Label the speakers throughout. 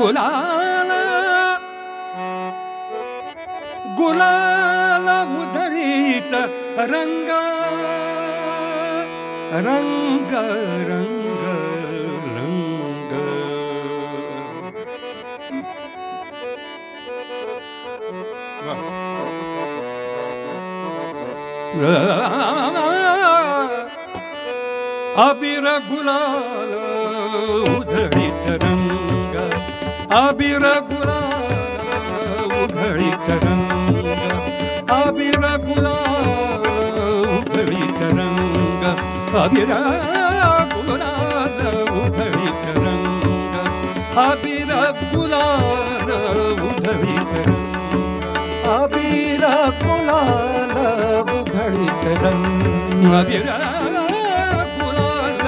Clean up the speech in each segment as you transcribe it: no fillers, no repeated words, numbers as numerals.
Speaker 1: गुलाल गुलाल उधळीत रंग रंग रंग रंग अबीर गुलाल उधळीत रंग अबीर गुलाल उधळीत रंग अबीर गुलाल उधळीत रंग अबीर गुलाल उधळीत रंग अबीर गुलाल उधळीत रंग
Speaker 2: अबीर गुलाल उधळीत रंग
Speaker 1: अबीर गुलाल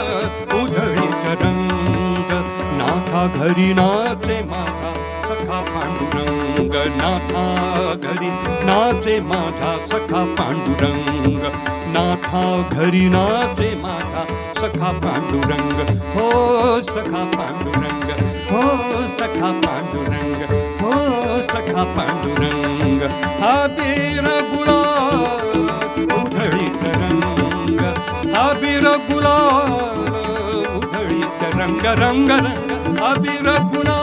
Speaker 1: उधळीत रंग नाथा घरी नाचे माझा सखा पांडुरंग नाथा घरी नाचे माझा सखा पांडुरंग नाथा घरी नाचे माझा सखा पांडुरंग हो सखा पांडुरंग हो सखा पांडुरंग हो सखा पांडुरंग अबीर गुलाल उधळीत रंग अबीर गुलाल उधळीत रंग रंग रंग अबीर गुलाल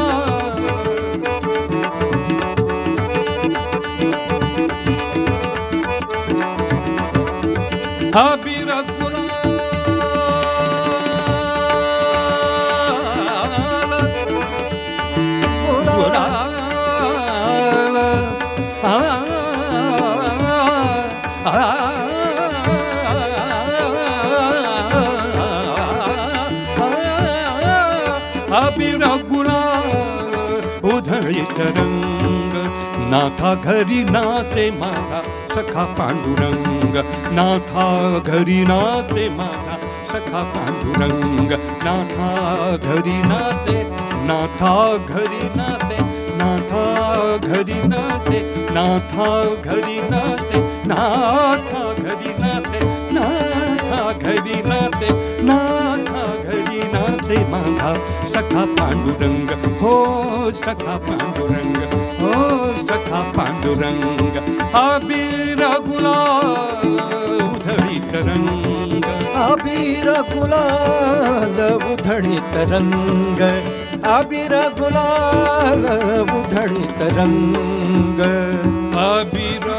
Speaker 1: अबीर अबीर गुलाल उधळीत रंग नाथा घरी नाचे माझा सखा पांडुरंग नाथा घरी नाचे माझा सखा पांडुरंग नाथा घरी नाचे नाथा घरी नाचे नाथा घरी नाचे नाथा घरी नाचे नाथा घरी नाचे नाथा घरी नाचे नाथा घरी नाचे माझा सखा पांडुरंग हो सखा पांडुरंग हो सखा पांडुरंग अबीर गुलाल उधळीत रंग
Speaker 2: अबीर गुलाल उधळीत रंग अबीर गुलाल उधळीत रंग
Speaker 1: अबीर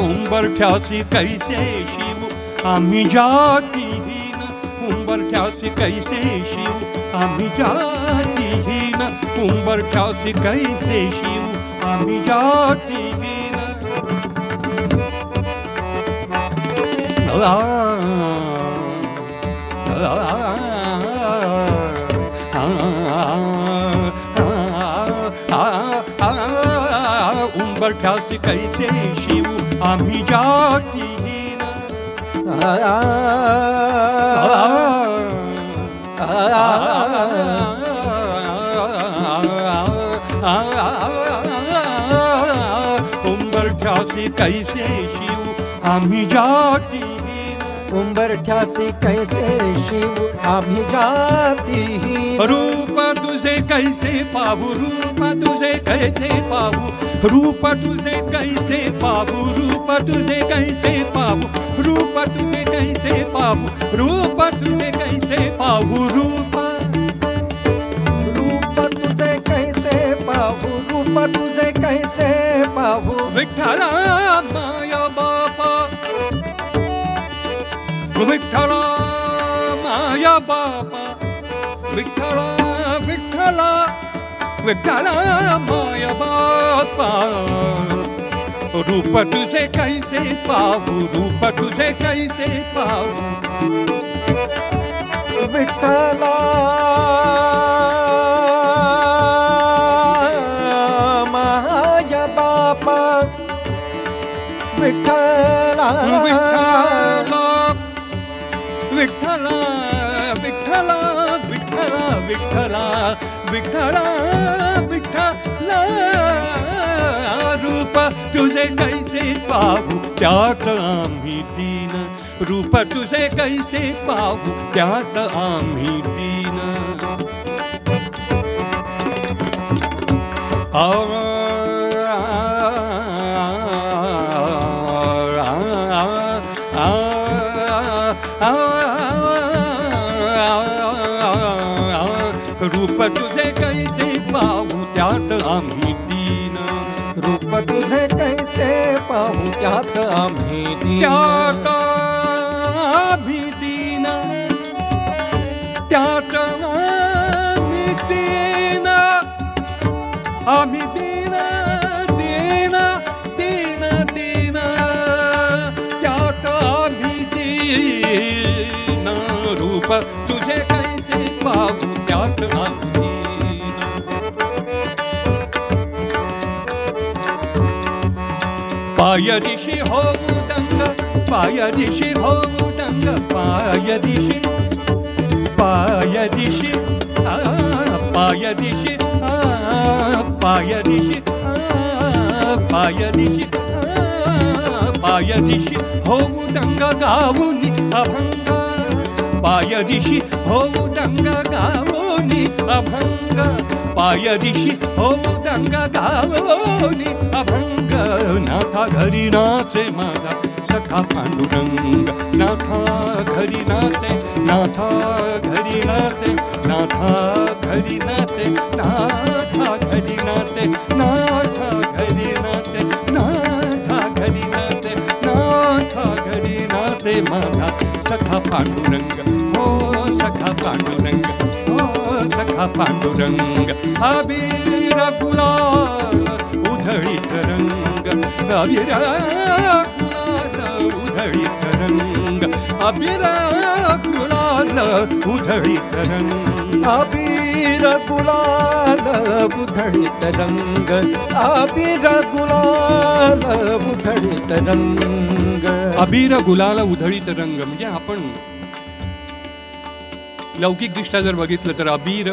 Speaker 1: उंबरठ्यासी कैसे शिव आम्ही जातीहीन उंबरठ्यासी कैसे शिव आम्ही जातीहीन उंबरठ्यासी कैसे शिव आम्ही जातीहीन उंबरठ्यासी कैसे शिव आम्ही जातीहीन उंबरठ्यासी कैसे शिव आम्ही जातीहीन
Speaker 2: उंबरठ्यासी कैसे शिव आम्ही जातीहीन
Speaker 1: रूप तुझे कैसे पाहू रूप तुझे कैसे पाहू रूप तुझे कैसे पाहू रूप तुझे कैसे पाहू रूप तुझे कैसे पाहू रूप तुझे कैसे पाहू रूप
Speaker 2: तुझे कैसे पाहू रूप तुझे कैसे पाहू
Speaker 1: विठ्ठला माया बापा विठ्ठला माया बापा विठ्ठला विठ्ठला विठ्ठला माया बापा रूप तुझे कैसे पाहू रूप तुझे कैसे पाहू
Speaker 2: विठ्ठला माया बापा विठ्ठला
Speaker 1: विठ्ठला विठ्ठला विठ्ठला विठ्ठला विठ्ठला विठ्ठला विठ्ठला रूप तुझे कैसे पाहू त्यात आम्ही दीन, रूप तुझे कैसे पाहू त्यात आम्ही दीन. रूप तुझे कैसे पाहू त्यात आम्ही दीन,
Speaker 2: रूप तुझे कैसे पाहू त्यात आम्ही दीन,
Speaker 1: त्यात आम्ही दीन, त्यात आम्ही दीन, आम्ही दीन दीन दीन दीन, त्यात आम्ही दीन. रूप तुझे कैसे पाहू त्यात आम्ही दीन. पायदिशी होऊ दंग, पायदिशी होऊ दंग, पायदिशी पायदिशी पायदिशी पायदिशी पायदिशी पायदिशी होऊ दंग गाऊनी अभंग, पायदिशी होऊ दंग गाऊनी अभंग, पायदिशी होऊ दंग गाऊनी अभंग. नाथा घरी नाचे माझा सखा पांडुरंग, नाथा घरी नाचे, नाथा घरी नाचे, नाथा घरी नाचे, नाथा घरी नाचे, नाथा घरी नाचे, नाथा घरी नाचे, नाथा घरी नाचे माझा सखा पांडुरंग. हो सखा पांडुरंग, हो सखा पांडुरंग. अबीर गुलाल उधळीत रंग, अबीर गुलाल उधळीत रंग, अबीर गुलाल उधळीत रंग,
Speaker 2: अबीर गुलाल उधळीत रंग, अबीर गुलाल उधळीत रंग.
Speaker 1: अबीर गुलाल उधळीत रंग म्हणजे आपण लौकिकदृष्ट्या जर बघितलं तर अबीर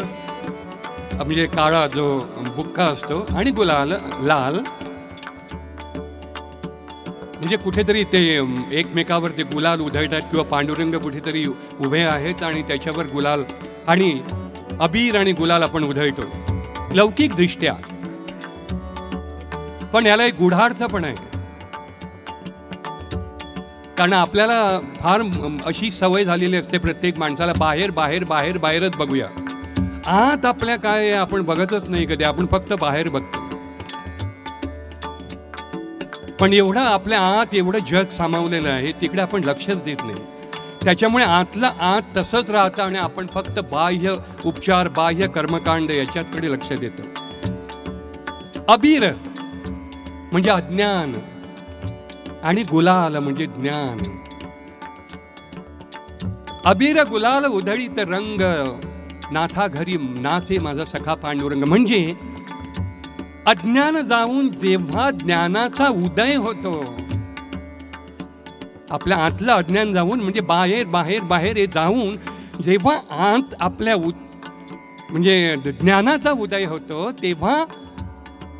Speaker 1: म्हणजे काळा जो बुक्का असतो आणि गुलाल लाल, म्हणजे कुठेतरी ते एकमेकावर ते गुलाल उधळतात किंवा पांडुरंग कुठेतरी उभे आहेत आणि त्याच्यावर गुलाल आणि अबीर आणि गुलाल आपण उधळतो लौकिकदृष्ट्या. पण याला एक गूढार्थ पण आहे, कारण आपल्याला फार अशी सवय झालेली असते प्रत्येक माणसाला बाहेर बाहेर बाहेर बाहेरच बघूया, आत आपल्या काय आपण बघतच नाही कधी, आपण फक्त बाहेर बघतो. पण एवढं आपल्या आत एवढं जग सामावलेलं आहे तिकडे आपण लक्षच देत नाही. त्याच्यामुळे आतलं आत तसंच राहतं आणि आपण फक्त बाह्य उपचार बाह्य कर्मकांड याच्याकडे लक्ष देतो. अबीर म्हणजे अज्ञान आणि गुलाल म्हणजे ज्ञान. अबीर गुलाल उधळीत रंग, नाथा घरी नाचे माझा सखा पांडुरंग. म्हणजे अज्ञान जाऊन जेव्हा ज्ञानाचा उदय होतो, आपल्या आतलं अज्ञान जाऊन म्हणजे बाहेर बाहेर बाहेर हे जाऊन जेव्हा आत आपल्या म्हणजे ज्ञानाचा उदय होतो तेव्हा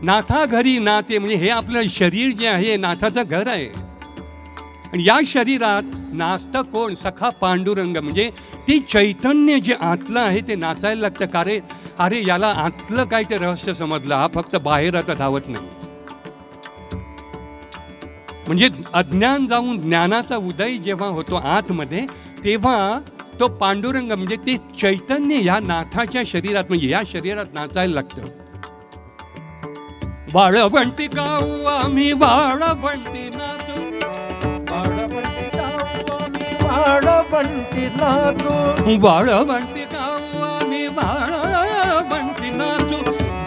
Speaker 1: नाथा घरी नाते म्हणजे हे आपलं शरीर जे आहे नाथाचं घर आहे. आणि या शरीरात नाचतं कोण? सखा पांडुरंग. म्हणजे ती चैतन्य जे आतलं आहे ते नाचायला लागतं. का रे अरे याला आतलं काय ते रहस्य समजलं, हा फक्त बाहेर आता धावत नाही. म्हणजे अज्ञान जाऊन ज्ञानाचा उदय जेव्हा होतो आतमध्ये तेव्हा तो पांडुरंग म्हणजे ते चैतन्य या नाथाच्या शरीरात म्हणजे या शरीरात नाचायला लागतं. वाळवंटी गाऊ आम्ही वाळवंटी नाचू,
Speaker 2: वाळवंटी गाऊ आम्ही वाळवंटी नाचू,
Speaker 1: वाळवंटी गाऊ आम्ही वाळवंटी नाचू,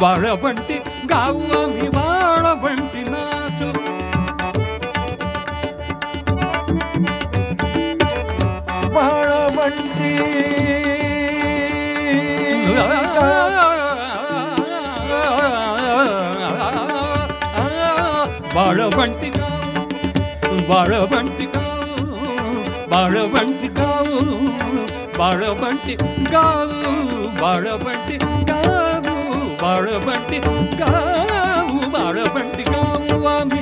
Speaker 1: वाळवंटी गाऊ आम्ही वाळवंटी नाचू.
Speaker 2: वाळवंटी
Speaker 1: वाळवंटी वाळवंटी वाळवंटी गाऊ, वाळवंटी गाऊ, वाळवंटी गाऊ, वाळवंटी गाऊ, वाळवंटी गाऊ आम्ही